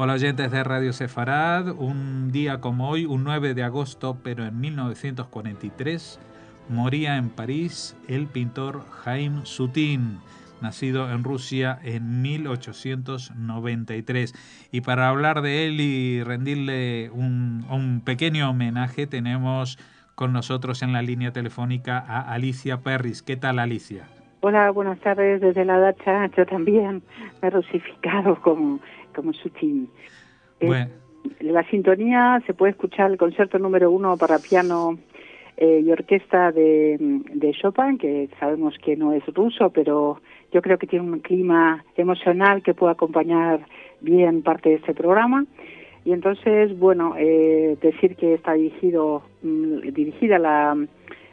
Hola oyentes de Radio Sefarad, un día como hoy, un 9 de agosto, pero en 1943, moría en París el pintor Haïm Soutin, nacido en Rusia en 1893. Y para hablar de él y rendirle un pequeño homenaje, tenemos con nosotros en la línea telefónica a Alicia Perris. ¿Qué tal, Alicia? Hola, buenas tardes desde la Dacha. Yo también me he rusificado como Soutin. Bueno. La sintonía se puede escuchar el concierto número 1 para piano y orquesta de Chopin, que sabemos que no es ruso, pero yo creo que tiene un clima emocional que puede acompañar bien parte de este programa. Y entonces, bueno, decir que está dirigida a la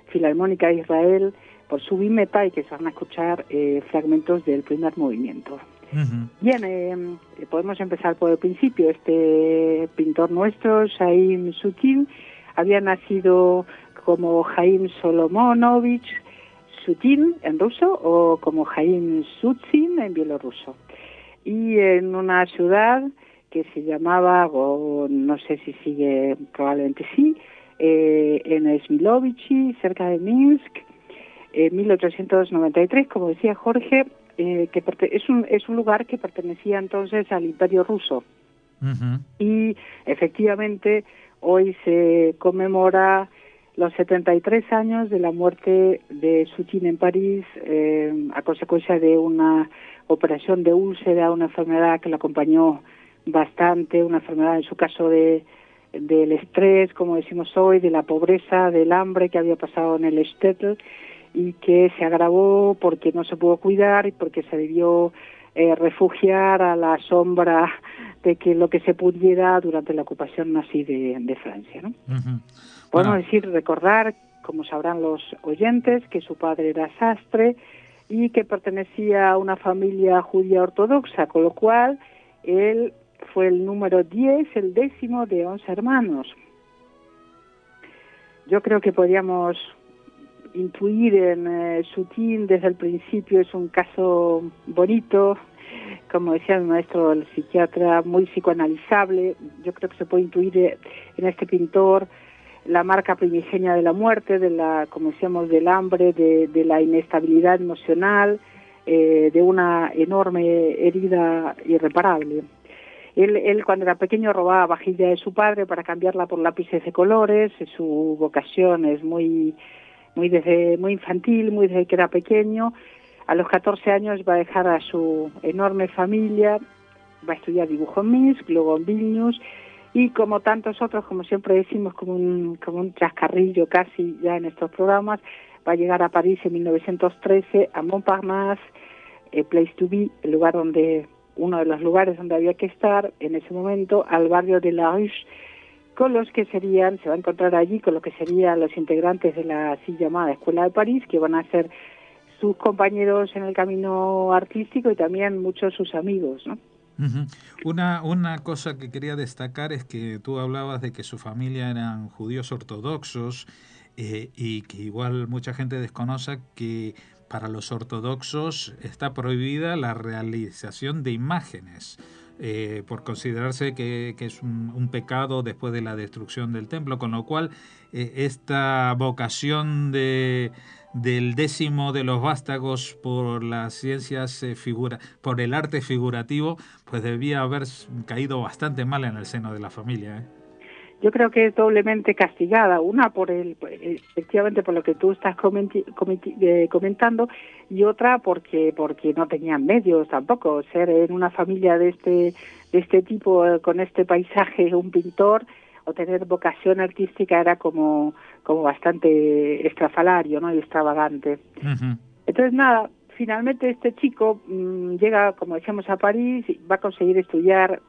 Filarmónica de Israel por Subi Meta y que se van a escuchar fragmentos del primer movimiento. Uh-huh. Bien, podemos empezar por el principio. Este pintor nuestro, Haïm Soutin, había nacido como Haïm Solomonovich Soutin en ruso o como Haïm Soutin en bielorruso. Y en una ciudad que se llamaba, o no sé si sigue, probablemente sí, en Smilovichi, cerca de Minsk, en 1893, como decía Jorge, que es un lugar que pertenecía entonces al Imperio Ruso. Uh-huh. Y efectivamente hoy se conmemora los 73 años de la muerte de Soutin en París a consecuencia de una operación de úlcera, una enfermedad que la acompañó bastante, una enfermedad en su caso del estrés, como decimos hoy, de la pobreza, del hambre que había pasado en el shtetl y que se agravó porque no se pudo cuidar y porque se debió refugiar a la sombra de que lo que se pudiera durante la ocupación nazi de Francia, ¿no? Uh-huh. Podemos recordar, como sabrán los oyentes, que su padre era sastre y que pertenecía a una familia judía ortodoxa, con lo cual él fue el número 10, el 10º de 11 hermanos. Yo creo que podríamos intuir en Soutin desde el principio, es un caso bonito, como decía el maestro, el psiquiatra, muy psicoanalizable. Yo creo que se puede intuir en este pintor la marca primigenia de la muerte, de la, como decíamos, del hambre, de la inestabilidad emocional, de una enorme herida irreparable. Él cuando era pequeño robaba vajilla de su padre para cambiarla por lápices de colores. Su vocación es muy infantil, muy desde que era pequeño. A los 14 años va a dejar a su enorme familia, va a estudiar dibujo en Minsk, luego en Vilnius, y como tantos otros, como siempre decimos, como un chascarrillo casi ya en estos programas, va a llegar a París en 1913, a Montparnasse, place to be, el lugar uno de los lugares donde había que estar en ese momento, al barrio de La Ruche, con los que se va a encontrar allí con los que serían los integrantes de la así llamada Escuela de París, que van a ser sus compañeros en el camino artístico y también muchos sus amigos, ¿no? Uh-huh. Una cosa que quería destacar es que tú hablabas de que su familia eran judíos ortodoxos y que igual mucha gente desconoce que para los ortodoxos está prohibida la realización de imágenes por considerarse que es un pecado después de la destrucción del templo, con lo cual esta vocación del 10º de los vástagos por las ciencias por el arte figurativo, pues debía haber caído bastante mal en el seno de la familia, ¿eh? Yo creo que es doblemente castigada, una efectivamente por lo que tú estás comentando, y otra porque no tenían medios tampoco. Ser en una familia de este tipo, con este paisaje, un pintor, o tener vocación artística era como bastante estrafalario, ¿no? Y extravagante. Uh-huh. Entonces nada, finalmente este chico llega, como decíamos, a París y va a conseguir estudiar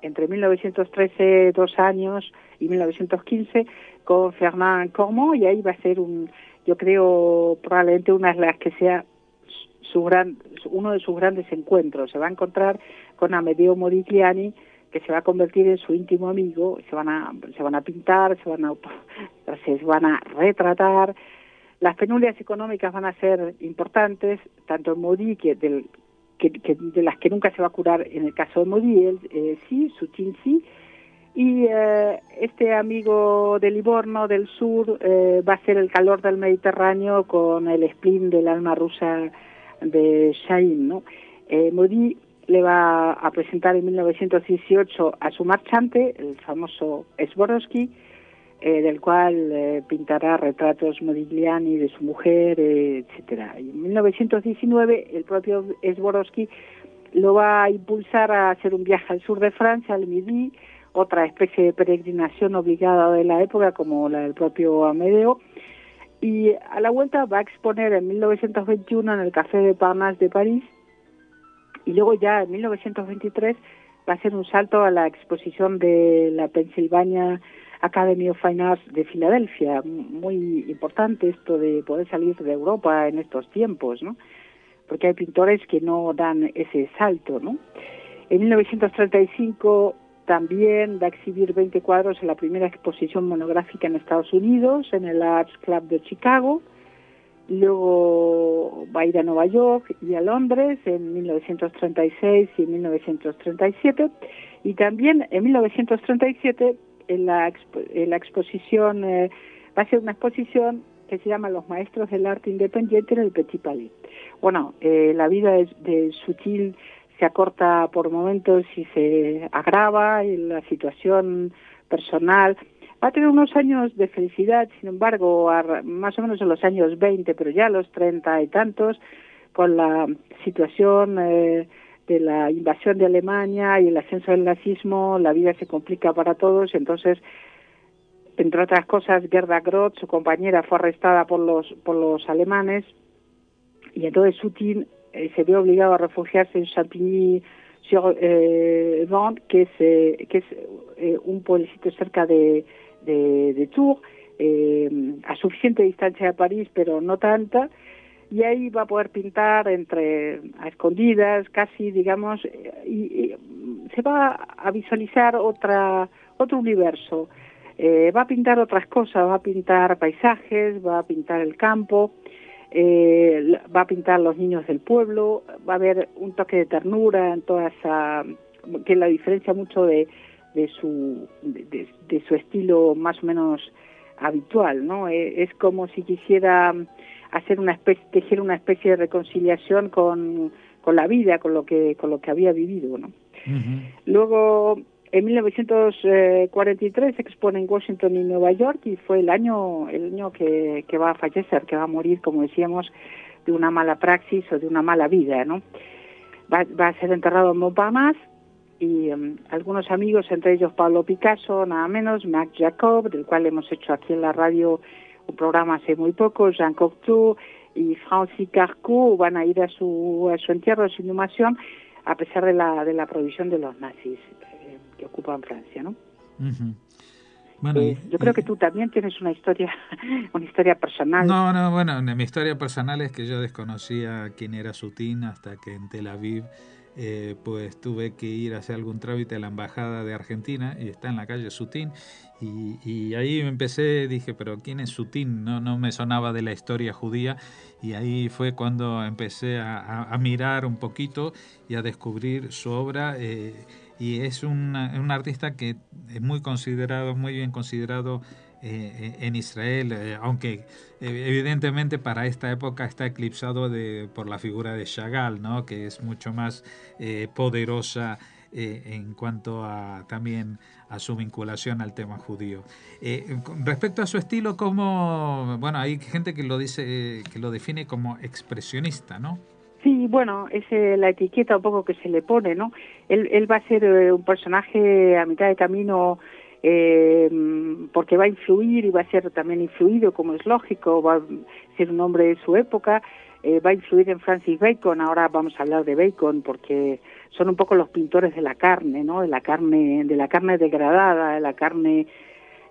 entre 1913, 2 años, y 1915, con Fernand Cormont, y ahí va a ser yo creo, probablemente una de las que sea uno de sus grandes encuentros. Se va a encontrar con Amedeo Modigliani, que se va a convertir en su íntimo amigo. Se van a pintar, se van a retratar. Las penurias económicas van a ser importantes, tanto en Modi, de las que nunca se va a curar en el caso de Maudy, él sí, Soutine sí. Y este amigo de Livorno del sur va a ser el calor del Mediterráneo con el spleen del alma rusa de Shahin, ¿no? Maudy le va a presentar en 1918 a su marchante, el famoso Swarovski, del cual pintará retratos Modigliani de su mujer, etcétera. Y en 1919 el propio Swarovski lo va a impulsar a hacer un viaje al sur de Francia, al Midi, otra especie de peregrinación obligada de la época como la del propio Amedeo, y a la vuelta va a exponer en 1921 en el Café de Parnasse de París, y luego ya en 1923 va a hacer un salto a la exposición de la Pennsylvania Academy of Fine Arts de Filadelfia. Muy importante esto de poder salir de Europa en estos tiempos, ¿no? Porque hay pintores que no dan ese salto, ¿no? En 1935 también va a exhibir 20 cuadros en la primera exposición monográfica en Estados Unidos, en el Arts Club de Chicago. Luego va a ir a Nueva York y a Londres en 1936 y 1937. Y también en 1937 en la exposición, va a ser una exposición que se llama Los Maestros del Arte Independiente en el Petit Palais. Bueno, la vida de Soutine se acorta por momentos y se agrava, y la situación personal va a tener unos años de felicidad, sin embargo, más o menos en los años 20, pero ya a los 30 y tantos, con la situación de la invasión de Alemania y el ascenso del nazismo, la vida se complica para todos. Entonces, entre otras cosas, Gerda Groth, su compañera, fue arrestada por los alemanes, y entonces Soutine se ve obligado a refugiarse en Champigny-sur-Vente, que es un pueblecito cerca de Tours, a suficiente distancia de París, pero no tanta, y ahí va a poder pintar a escondidas, casi, digamos, y se va a visualizar otro universo. Va a pintar otras cosas, va a pintar paisajes, va a pintar el campo, va a pintar los niños del pueblo, va a haber un toque de ternura en toda esa, que la diferencia mucho de su estilo más o menos habitual, ¿no? Es como si quisiera hacer tejer una especie de reconciliación con la vida, con lo que había vivido, ¿no? Uh-huh. Luego, en 1943 se expone en Washington y Nueva York, y fue el año que va a fallecer, que va a morir, como decíamos, de una mala praxis o de una mala vida, ¿no? Va a ser enterrado en Montparnasse, y algunos amigos, entre ellos Pablo Picasso, nada menos, Marc Jacob, del cual hemos hecho aquí en la radio un programa hace muy poco, Jean Cocteau y Francis Carcot, van a ir a su entierro, a su inhumación, a pesar de la prohibición de los nazis que ocupan Francia, ¿no? Uh-huh. Bueno, yo creo que tú también tienes una historia personal. No, bueno, mi historia personal es que yo desconocía quién era Soutine hasta que en Tel Aviv pues tuve que ir a hacer algún trámite a la embajada de Argentina, y está en la calle Soutine, y ahí dije, pero ¿quién es Soutine? No me sonaba de la historia judía, y ahí fue cuando empecé a mirar un poquito y a descubrir su obra, y es un artista que es muy bien considerado en Israel, aunque evidentemente para esta época está eclipsado por la figura de Chagall, ¿no? Que es mucho más poderosa en cuanto también a su vinculación al tema judío. Respecto a su estilo, bueno, hay gente que lo dice, que lo define como expresionista, ¿no? Sí, bueno, es la etiqueta un poco que se le pone, ¿no? Él va a ser un personaje a mitad de camino, porque va a influir y va a ser también influido, como es lógico, va a ser un hombre de su época, va a influir en Francis Bacon. Ahora vamos a hablar de Bacon porque son un poco los pintores de la carne, ¿no? De la carne degradada, de la carne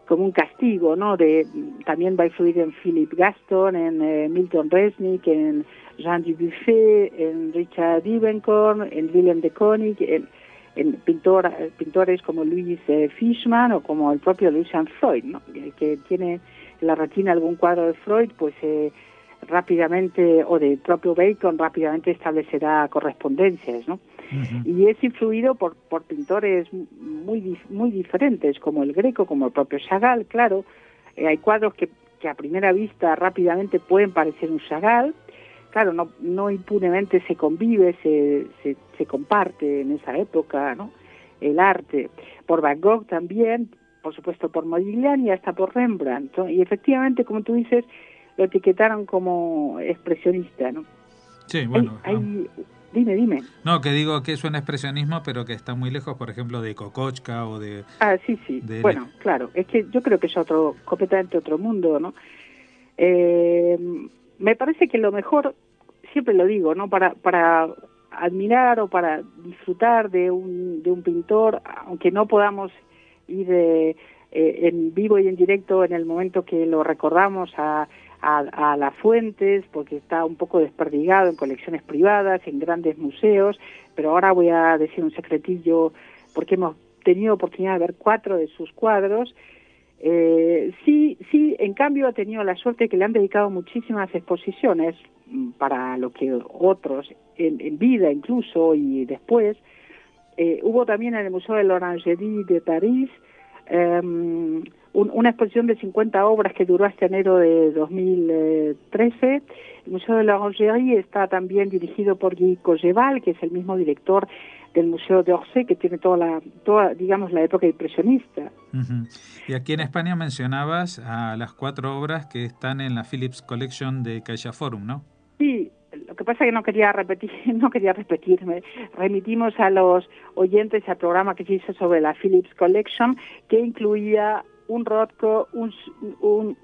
como un castigo, ¿no? También va a influir en Philip Gaston, en Milton Resnick, en Jean Dubuffet, en Richard Diebenkorn, en Willem de Kooning, en pintores como Louis Fishman o como el propio Lucian Freud, ¿no? Que tiene en la retina algún cuadro de Freud, pues rápidamente, o del propio Bacon, rápidamente establecerá correspondencias, ¿no? Y es influido por pintores muy diferentes, como el Greco, como el propio Chagall, claro. Hay cuadros que a primera vista rápidamente pueden parecer un Chagall. Claro, no impunemente se convive, se comparte en esa época, ¿no?, el arte. Por Van Gogh también, por supuesto por Modigliani y hasta por Rembrandt, ¿no? Y efectivamente, como tú dices, lo etiquetaron como expresionista, ¿no? Sí, bueno. Dime. No, que digo que es un expresionismo, pero que está muy lejos, por ejemplo, de Kokoschka o de... Ah, sí. Bueno, claro, es que yo creo que es completamente otro mundo, ¿no? Me parece que lo mejor, siempre lo digo, ¿no?, para admirar o para disfrutar de un pintor, aunque no podamos ir en vivo y en directo en el momento que lo recordamos a las fuentes, porque está un poco desperdigado en colecciones privadas, en grandes museos, pero ahora voy a decir un secretillo, porque hemos tenido oportunidad de ver 4 de sus cuadros. Sí, en cambio ha tenido la suerte que le han dedicado muchísimas exposiciones, para lo que otros en vida incluso y después. Hubo también en el Museo de l'Orangerie de París una exposición de 50 obras que duró hasta enero de 2013. El Museo de l'Orangerie está también dirigido por Guy Cogeval, que es el mismo director del Museo d'Orsay, que tiene toda digamos, la época impresionista. Y aquí en España mencionabas a las 4 obras que están en la Phillips Collection de CaixaForum, ¿no? Sí, lo que pasa es que no quería repetirme. Remitimos a los oyentes al programa que se hizo sobre la Phillips Collection, que incluía un Rothko,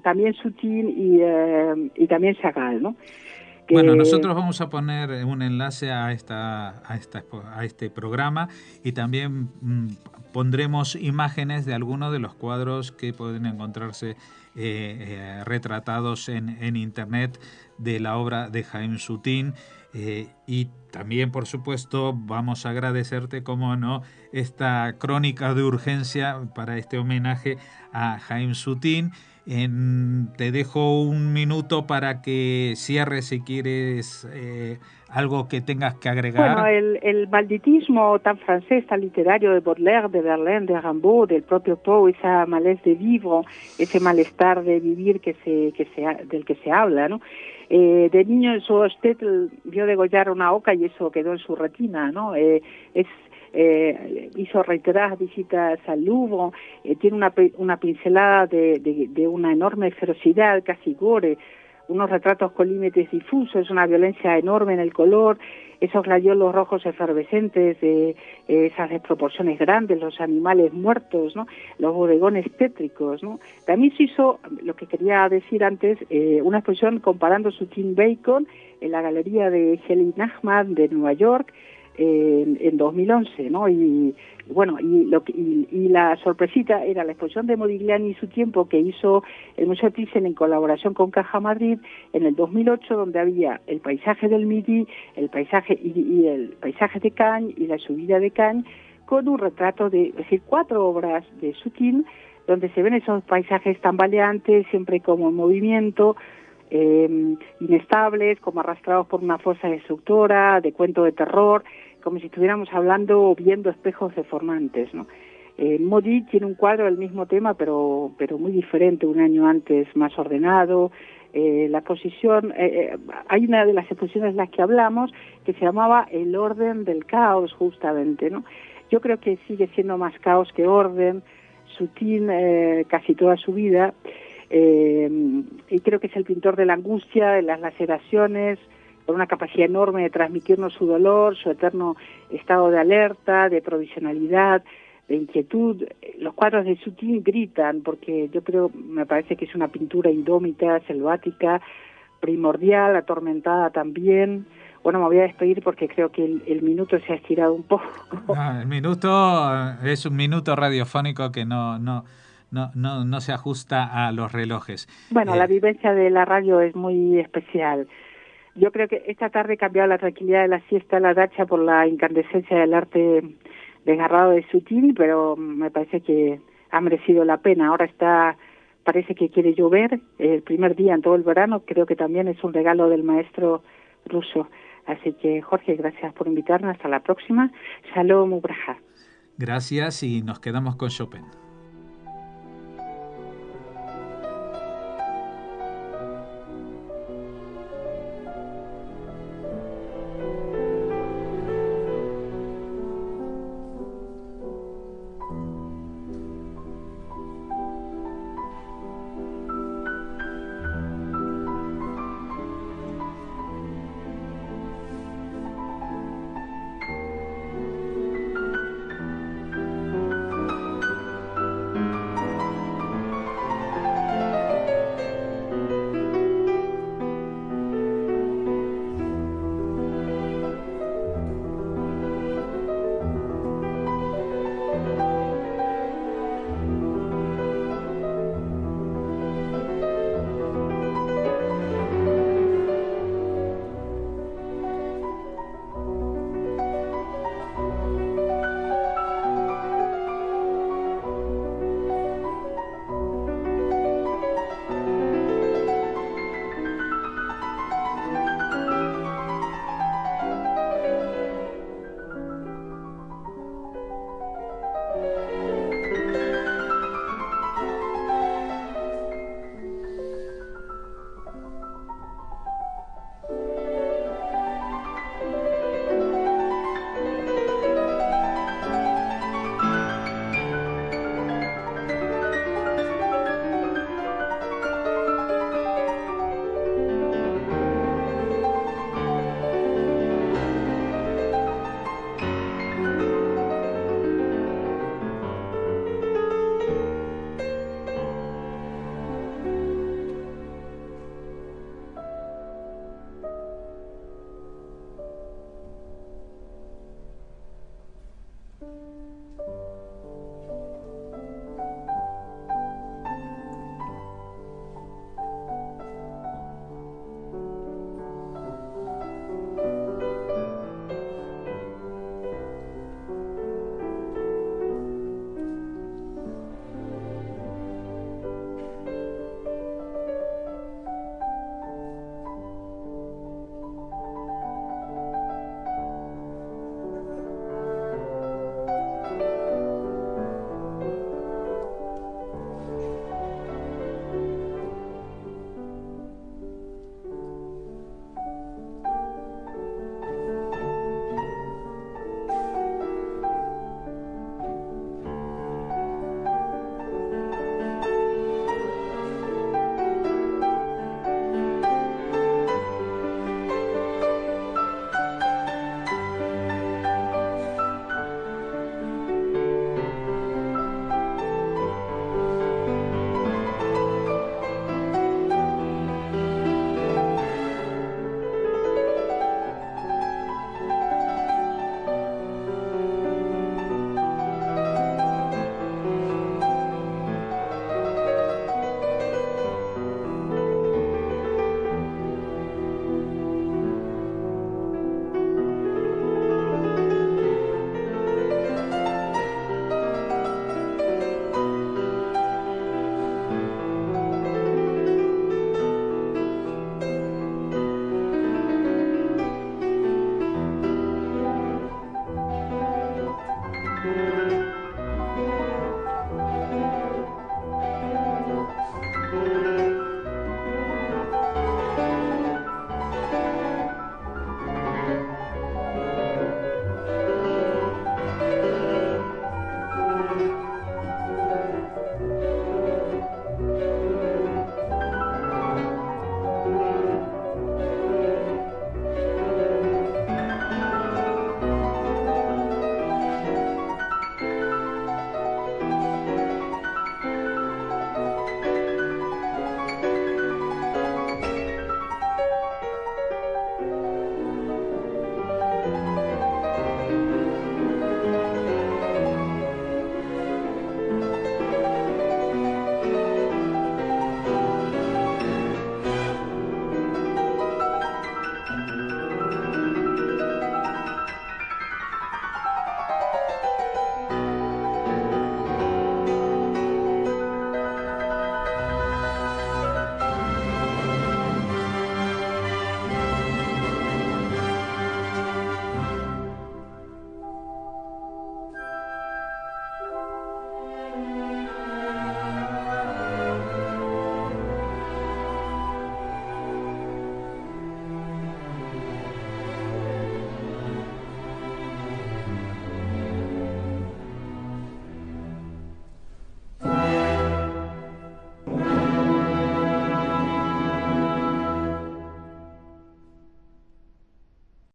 también Soutine y también Chagall, ¿no? Bueno, nosotros vamos a poner un enlace a este programa, y también pondremos imágenes de algunos de los cuadros que pueden encontrarse retratados en internet de la obra de Haim Soutine, y también, por supuesto, vamos a agradecerte, como no, esta crónica de urgencia para este homenaje a Haim Soutine. Te dejo un minuto para que cierres, si quieres, algo que tengas que agregar. Bueno, el malditismo tan francés, tan literario de Baudelaire, de Verlaine, de Rimbaud, del propio Poe, esa malaise de vivre, ese malestar de vivir del que se habla, ¿no? De niño en su Hostetl vio degollar una oca y eso quedó en su retina, ¿no? Hizo reiteradas visitas al Louvre, tiene una pincelada de una enorme ferocidad, casi gore, unos retratos con límites difusos, una violencia enorme en el color, esos gladiolos rojos efervescentes, esas desproporciones grandes, los animales muertos, ¿no?, los bodegones tétricos, ¿no? También se hizo, lo que quería decir antes, una exposición comparando Soutine Bacon en la galería de Helen Nachman de Nueva York, en 2011, ¿no? Y bueno, y la sorpresita era la exposición de Modigliani y su tiempo, que hizo el Museo Thyssen en colaboración con Caja Madrid en el 2008, donde había el paisaje del Midi, el paisaje de Cannes y la subida de Cannes, con un retrato es decir, 4 obras de Soutine, donde se ven esos paisajes tambaleantes, siempre como en movimiento, inestables, como arrastrados por una fuerza destructora, de cuento de terror, como si estuviéramos hablando o viendo espejos deformantes, ¿no? Modi tiene un cuadro del mismo tema, pero muy diferente, un año antes, más ordenado. La exposición, hay una de las exposiciones de las que hablamos que se llamaba El orden del caos, justamente, ¿no? Yo creo que sigue siendo más caos que orden. Soutine casi toda su vida, y creo que es el pintor de la angustia, de las laceraciones, con una capacidad enorme de transmitirnos su dolor, su eterno estado de alerta, de provisionalidad, de inquietud. Los cuadros de Soutine gritan, porque me parece que es una pintura indómita, selvática, primordial, atormentada también. Bueno, me voy a despedir porque creo que el minuto se ha estirado un poco. El minuto es un minuto radiofónico que no se ajusta a los relojes. Bueno, la vivencia de la radio es muy especial. Yo creo que esta tarde he cambiado la tranquilidad de la siesta a la dacha por la incandescencia del arte desgarrado de Soutine, pero me parece que ha merecido la pena. Ahora está parece que quiere llover, el primer día en todo el verano, creo que también es un regalo del maestro ruso. Así que, Jorge, gracias por invitarnos. Hasta la próxima. Shalom Ubraja. Gracias y nos quedamos con Chopin.